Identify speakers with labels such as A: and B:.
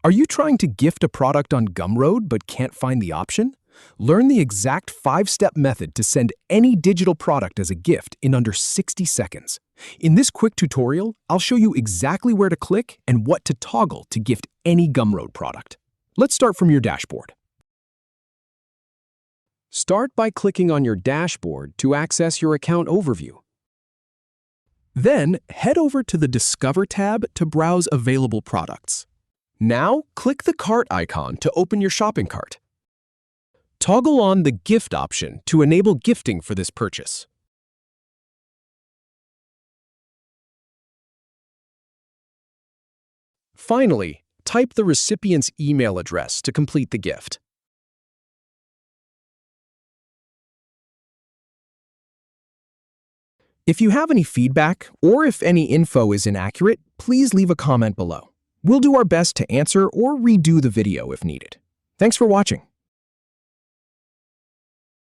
A: Are you trying to gift a product on Gumroad but can't find the option? Learn the exact 5-step method to send any digital product as a gift in under 60 seconds. In this quick tutorial, I'll show you exactly where to click and what to toggle to gift any Gumroad product. Let's start from your dashboard. Start by clicking on your dashboard to access your account overview. Then, head over to the Discover tab to browse available products. Now, click the cart icon to open your shopping cart. Toggle on the Gift option to enable gifting for this purchase. Finally, type the recipient's email address to complete the gift. If you have any feedback, or if any info is inaccurate, please leave a comment below. We'll do our best to answer or redo the video if needed. Thanks for watching.